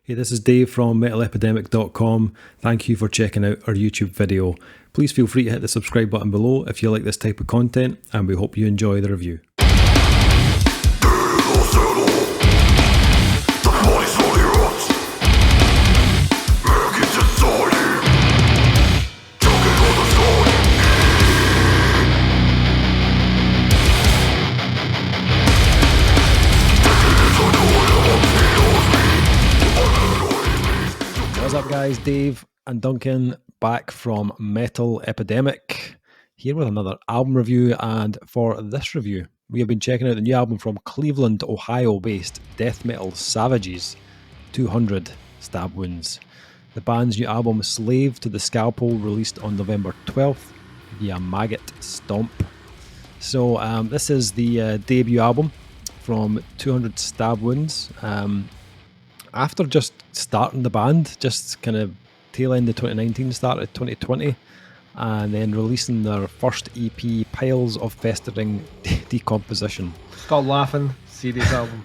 Hey, this is Dave from metalepidemic.com. Thank you for checking out our YouTube video. Please feel free to hit the subscribe button below if you like this type of content, and we hope you enjoy the review. What's up, guys? Dave and Duncan back from Metal Epidemic, here with another album review. And for this review, we have been checking out the new album from Cleveland, Ohio-based death metal savages, 200 Stab Wounds. The band's new album, Slave To The Scalpel, released on November 12th via Maggot Stomp. So this is the debut album from 200 Stab Wounds. After just starting the band, just kind of tail end of 2019, start of 2020, and then releasing their first EP, Piles of Festering Decomposition. Stop laughing, serious album.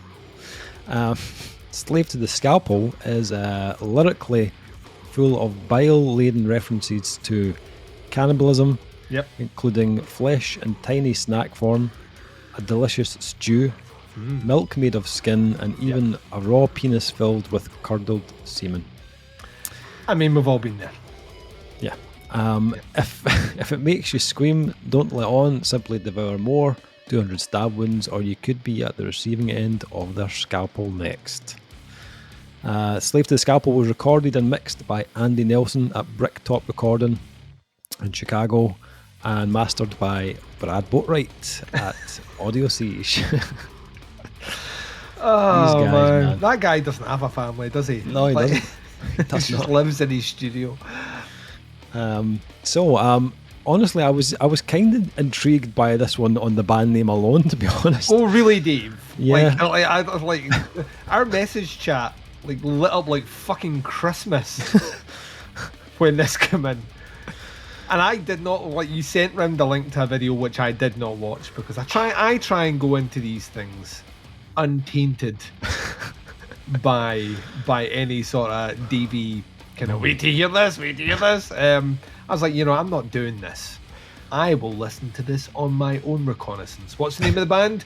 Slave to the Scalpel is lyrically full of bile-laden references to cannibalism, including flesh in tiny snack form, a delicious stew, milk made of skin, and even a raw penis filled with curdled semen. I mean, we've all been there. Yeah. If it makes you scream, don't let on, simply devour more. 200 stab wounds, or you could be at the receiving end of their scalpel next. Slave to the Scalpel was recorded and mixed by Andy Nelson at Bricktop Recording in Chicago, and mastered by Brad Boatwright at Audio Siege. Oh, guys, man. That guy doesn't have a family, does he? No, he doesn't. He just lives in his studio. Honestly, I was kind of intrigued by this one on the band name alone, to be honest. Oh, really, Dave? Yeah. Like our message chat lit up like fucking Christmas when this came in. And I did not, you sent round the link to a video which I did not watch, because I try and go into these things untainted by any sort of DV kind of wait to hear this. I was like, I'm not doing this. I will listen to this on my own reconnaissance. What's the name of the band?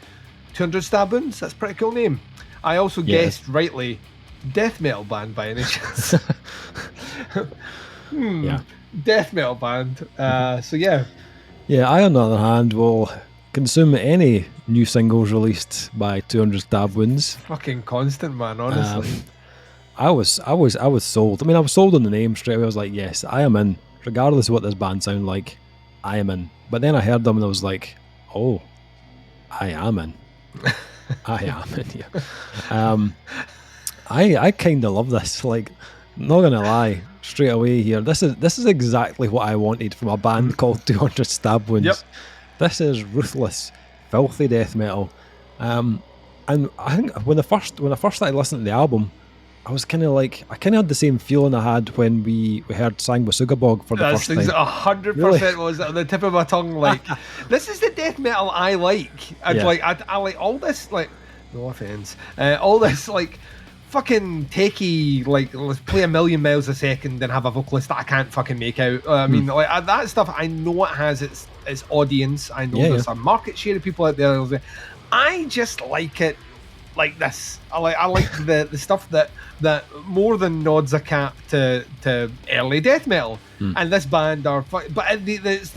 200 Stab Wounds? That's a pretty cool name. I also guessed rightly, death metal band by any chance. Death metal band. Yeah, I on the other hand will consume any new singles released by 200 Stab Wounds. Fucking constant, man, honestly. I was sold. I mean, I was sold on the name straight away. I was like, yes, I am in. Regardless of what this band sound like, I am in. But then I heard them and I was like, oh, I am in. I am in, yeah. I kind of love this. Like, not gonna lie, straight away here, this is exactly what I wanted from a band called 200 Stab Wounds. Yep. This is ruthless, filthy death metal. And I think when I first started listening to the album, I was kind of had the same feeling I had when we heard Sanguisugabogg for the first time. 100% was on the tip of my tongue. Like, this is the death metal I like. And I like all this, like, no offense, all this like fucking takey, like, let's play a million miles a second and have a vocalist that I can't fucking make out. I mean, like, that stuff, I know it has its audience. I know there's a market share of people out there. I just like it like this. I like the stuff that more than nods a cap to early death metal. And this band are, but it's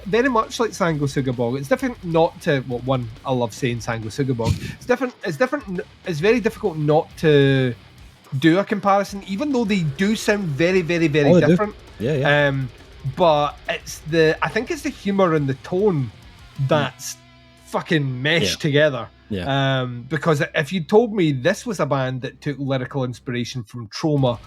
very much like Sanguisugabogg. It's different not to, well, one, I love saying Sanguisugabogg. It's different. It's very difficult not to do a comparison, even though they do sound very, very, very different. Yeah. But I think it's the humor and the tone that's fucking meshed together. Yeah. Because if you told me this was a band that took lyrical inspiration from Trauma,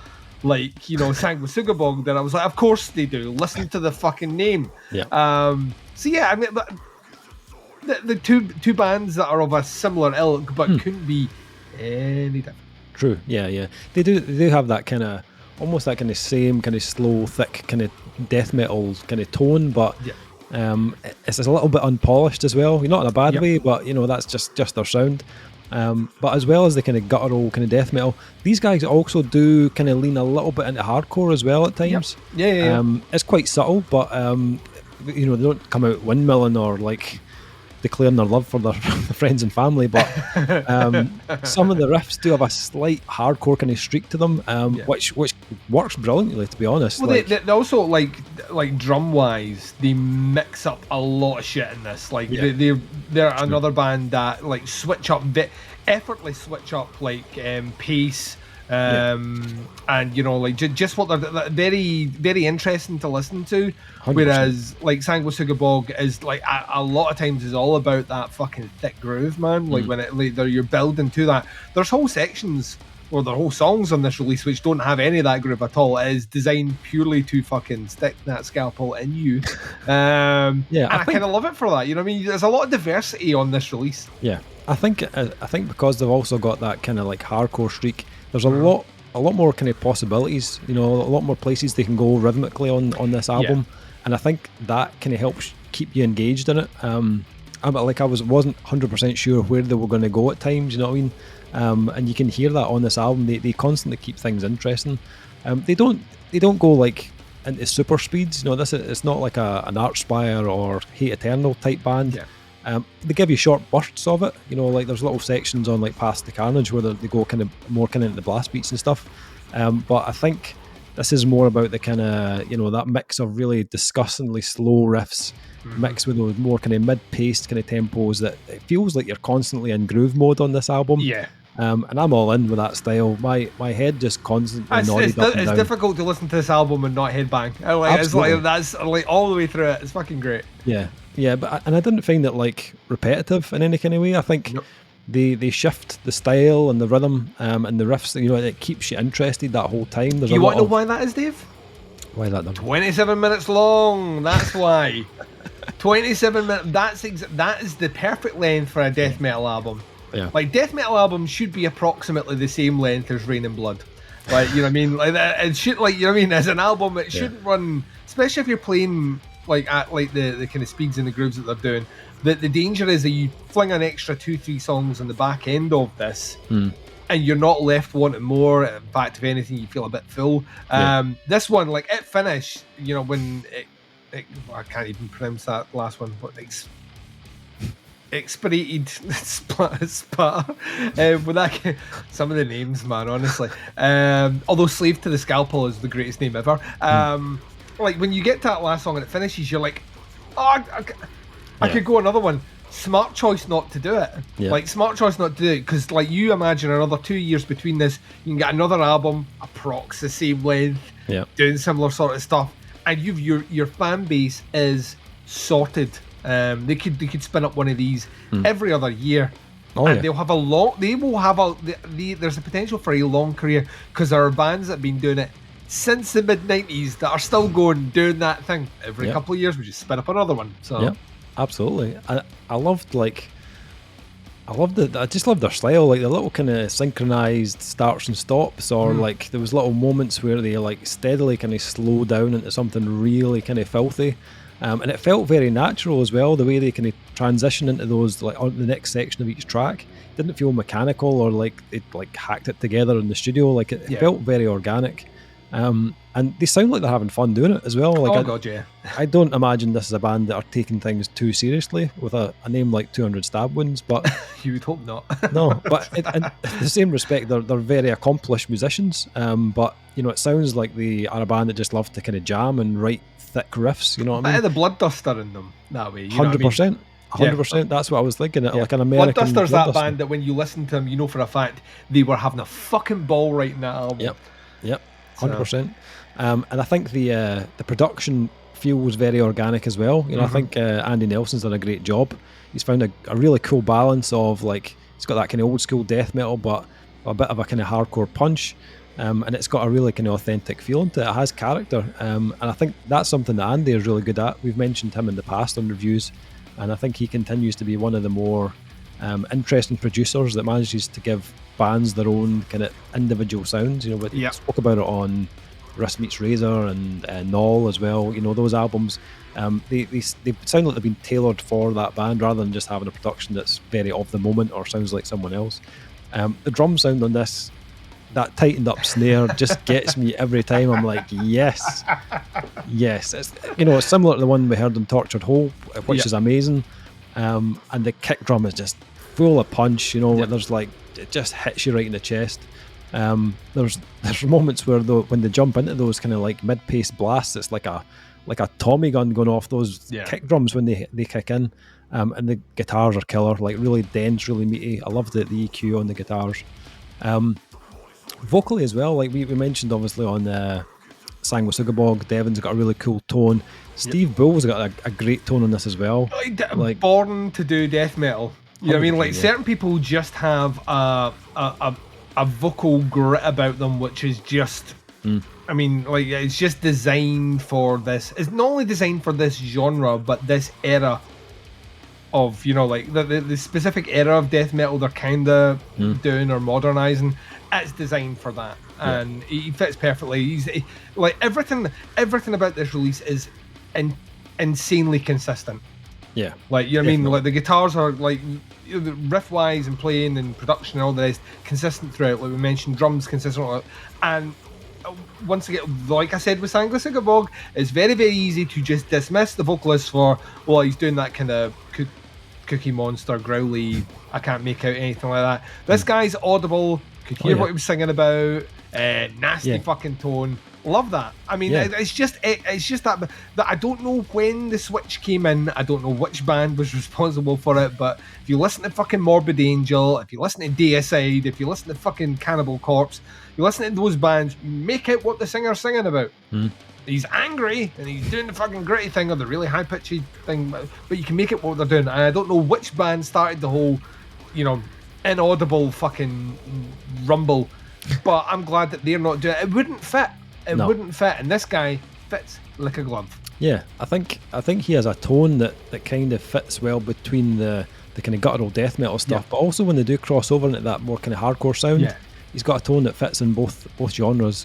like, Sanguisugabogg, then I was like, of course they do. Listen to the fucking name. Yeah. I mean, but the two bands that are of a similar ilk, but couldn't be any different. True. Yeah. They do have that kind of, almost that kind of same kind of slow, thick kind of death metal kind of tone, but it's a little bit unpolished as well. Not in a bad way, but that's just their sound. But as well as the kind of guttural kind of death metal, these guys also do kind of lean a little bit into hardcore as well at times. Yep. Yeah. It's quite subtle, but they don't come out windmilling or like declaring their love for their friends and family, but some of the riffs do have a slight hardcore kind of streak to them, which works brilliantly, to be honest. Well, they also like drum wise, they mix up a lot of shit in this. Like they're another band that like effortlessly switch up like pace. And like just what they're very, very interesting to listen to. 100%. Whereas like Sanguisugabogg is like a lot of times is all about that fucking thick groove, man. Like when you're building to that. There's whole sections or there are whole songs on this release which don't have any of that groove at all. It is designed purely to fucking stick that scalpel in you. And I kind of love it for that. You know what I mean? There's a lot of diversity on this release. Yeah, I think because they've also got that kind of like hardcore streak. There's a lot more kind of possibilities, a lot more places they can go rhythmically on this album, and I think that kind of helps keep you engaged in it. I wasn't 100% sure where they were going to go at times, you know what I mean? And you can hear that on this album. They constantly keep things interesting. They don't go like into super speeds. It's not like an Archspire or Hate Eternal type band. Yeah. They give you short bursts of it, like there's little sections on like Past the Carnage where they go kind of into the blast beats and stuff. But I think this is more about the kind of, that mix of really disgustingly slow riffs mixed with those more kind of mid-paced kind of tempos that it feels like you're constantly in groove mode on this album. Yeah. And I'm all in with that style. My head just constantly nodded up and down. It's difficult to listen to this album and not headbang. It's like that's like all the way through it. It's fucking great. Yeah, but I didn't find it like repetitive in any kind of way. I think they shift the style and the rhythm and the riffs. It keeps you interested that whole time. Do you want to know why that is, Dave? Why that? 27 minutes long. That's why. 27 minutes. That is the perfect length for a death metal album. Yeah. Like death metal albums should be approximately the same length as Rain and Blood. Like you know what I mean? Like that, it should like you know what I mean. As an album, it shouldn't run, especially if you're playing like at like the kind of speeds and the grooves that they're doing. The danger is that you fling an extra 2-3 songs on the back end of this, and you're not left wanting more. In fact, if anything, you feel a bit full. This one, like it finished, when I can't even pronounce that last one, but expedited spatter with that some of the names, man, honestly. Although Slave to the Scalpel is the greatest name ever. Like when you get to that last song and it finishes, you're like, oh, I could go another one. Smart choice not to do it. Like smart choice not to do it, because like you imagine another 2 years between this, you can get another album approx the same length, doing similar sort of stuff, and your fan base is sorted. They could spin up one of these every other year, they'll have there's a potential for a long career, because there are bands that have been doing it since the mid-90s that are still doing that thing every couple of years. We just spin up another one. So absolutely. I just loved their style, like the little kind of synchronized starts and stops, or like there was little moments where they like steadily kind of slow down into something really kind of filthy. And it felt very natural as well, the way they kind of transition into those, like on the next section of each track. It didn't feel mechanical or like they'd like hacked it together in the studio. Like it felt very organic. And they sound like they're having fun doing it as well. Like I don't imagine this is a band that are taking things too seriously with a name like 200 Stab Wounds, but you would hope not. No, but in the same respect, they're very accomplished musicians. But it sounds like they are a band that just love to kind of jam and write thick riffs. You know what I mean? The Bloodduster in them that way. 100%. 100%. That's what I was thinking. Like an American Bloodduster's that band that when you listen to them, you know for a fact they were having a fucking ball writing that album. Yep. 100%. And I think the production feels very organic as well. I think Andy Nelson's done a great job. He's found a really cool balance of like, it's got that kind of old school death metal, but a bit of a kind of hardcore punch. And it's got a really kind of authentic feeling to it. It has character. And I think that's something that Andy is really good at. We've mentioned him in the past on reviews, and I think he continues to be one of the more interesting producers that manages to give bands their own kind of individual sounds. But he spoke about it on Wrist Meets Razor and Null as well. You know, those albums, they sound like they've been tailored for that band rather than just having a production that's very of the moment or sounds like someone else. The drum sound on this, that tightened up snare, just gets me every time. I'm like, yes. It's, you know, it's similar to the one we heard in Tortured Whole, which is amazing. And the kick drum is just full of punch. You know, there's like, it just hits you right in the chest. There's moments where when they jump into those kind of like mid-paced blasts, it's like a Tommy gun going off those kick drums when they kick in. And the guitars are killer, like really dense, really meaty. I love the EQ on the guitars. Vocally as well, like we mentioned obviously on Sanguisugabogg, Devon's got a really cool tone. Steve Bull's got a great tone on this as well. Like born to do death metal. You know what I mean? Like certain people just have a vocal grit about them, which is just, I mean, like it's just designed for this. It's not only designed for this genre, but this era of, you know, like the specific era of death metal they're kind of doing or modernizing. It's designed for that, and he fits perfectly. Like everything about this release is insanely consistent. Yeah, like, you know what I mean. Like the guitars are like, you know, riff wise and playing and production and all the rest consistent throughout. Like we mentioned, drums consistent, and once again, like I said with Sanguisugabogg, it's very easy to just dismiss the vocalist for, well, he's doing that kind of Cookie Monster growly, I can't make out anything like that. This guy's audible. Could hear what he was singing about. Nasty fucking tone. Love that. I mean, it's just that I don't know when the switch came in. I don't know which band was responsible for it. But if you listen to fucking Morbid Angel, if you listen to Deicide, if you listen to fucking Cannibal Corpse, you listen to those bands, you make out what the singer's singing about. He's angry and he's doing the fucking gritty thing or the really high pitchy thing, but you can make it what they're doing. And I don't know which band started the whole, you know, inaudible fucking rumble, but I'm glad that they're not doing it. It wouldn't fit. Wouldn't fit, and this guy fits like a glove. Yeah, I think he has a tone that kind of fits well between the kind of guttural death metal stuff, but also when they do cross over into that more kind of hardcore sound, he's got a tone that fits in both genres.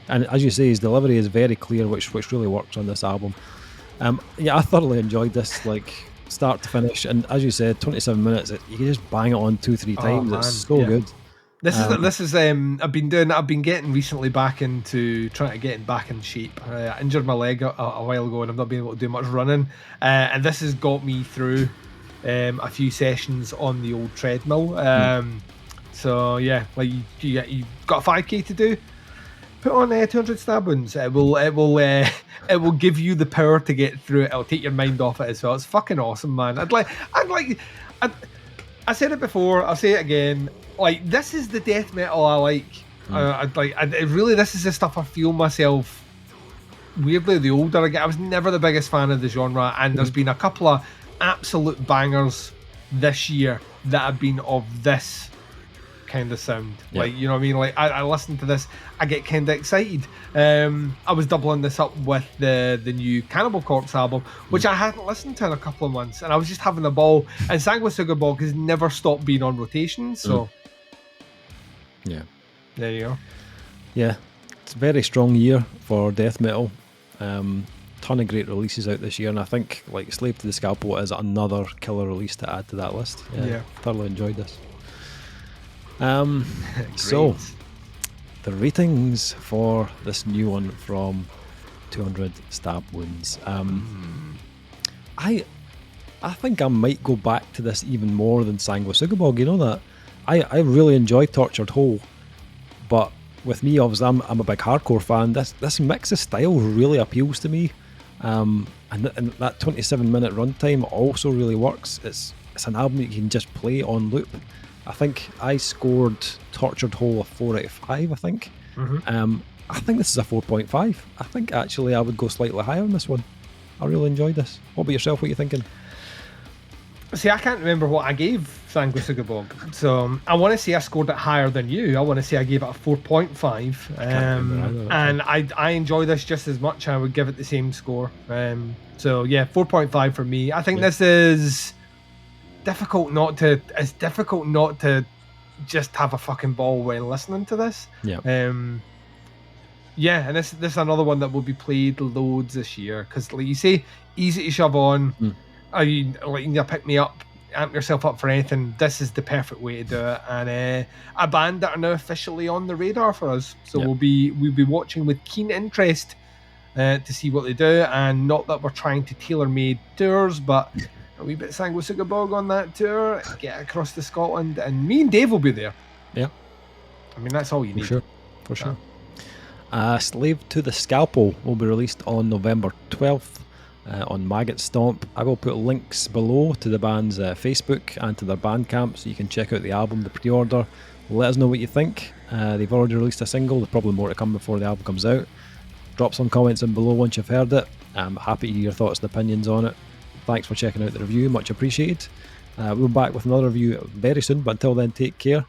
And as you say, his delivery is very clear, which really works on this album. I thoroughly enjoyed this, like start to finish, and as you said, 27 minutes. You can just bang it on 2-3 times. It's so good. This is I've been getting recently back into trying to get back in shape. I injured my leg a while ago, and I've not been able to do much running. And this has got me through a few sessions on the old treadmill. So yeah, like you got a 5k to do. Put on 200 stab wounds. It will give you the power to get through it. It'll take your mind off it as well. It's fucking awesome, man. I said it before. I'll say it again. Like, this is the death metal I like. This is the stuff I feel myself. Weirdly, the older I get, I was never the biggest fan of the genre, and there's been a couple of absolute bangers this year that have been of this kind of sound. Like, you know what I mean? Like, I listen to this, I get kind of excited. I was doubling this up with the new Cannibal Corpse album, which I hadn't listened to in a couple of months, and I was just having a ball. And Sanguisugabogg has never stopped being on rotation, so there you go. It's a very strong year for death metal. Ton of great releases out this year, and I think like Slave to the Scalpel is another killer release to add to that list. Thoroughly enjoyed this. So the ratings for this new one from 200 Stab Wounds. I think I might go back to this even more than Sanguisugabogg. You know that I really enjoyed Tortured Whole, but with me, obviously, I'm a big hardcore fan. This mix of styles really appeals to me, and that 27-minute runtime also really works. It's an album you can just play on loop. I think I scored Tortured Whole a 4 out of 5, I think. I think this is a 4.5. I think actually I would go slightly higher on this one. I really enjoyed this. What about yourself? What are you thinking? See, I can't remember what I gave Sanguisugabogg, so I want to say I scored it higher than you. I want to say I gave it a 4.5, and I enjoy this just as much. I would give it the same score. So yeah, 4.5 for me. I think this is difficult not to. It's difficult not to just have a fucking ball when listening to this. Yeah, and this is another one that will be played loads this year because, like you say, easy to shove on. Are you like you pick me up, amp yourself up for anything? This is the perfect way to do it, and a band that are now officially on the radar for us. So we'll be watching with keen interest to see what they do, and not that we're trying to tailor-made tours, but a wee bit Sanguisugabogg on that tour, get across to Scotland, and me and Dave will be there. Yeah, I mean that's all you need. For sure. Slave To The Scalpel will be released on November 12th on Maggot Stomp. I will put links below to the band's Facebook and to their Bandcamp so you can check out the album, the pre-order. Let us know what you think. They've already released a single, there's probably more to come before the album comes out. Drop some comments in below once you've heard it. I'm happy to hear your thoughts and opinions on it. Thanks for checking out the review, much appreciated. We'll be back with another review very soon, but until then, take care.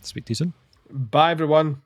Speak to you soon. Bye, everyone.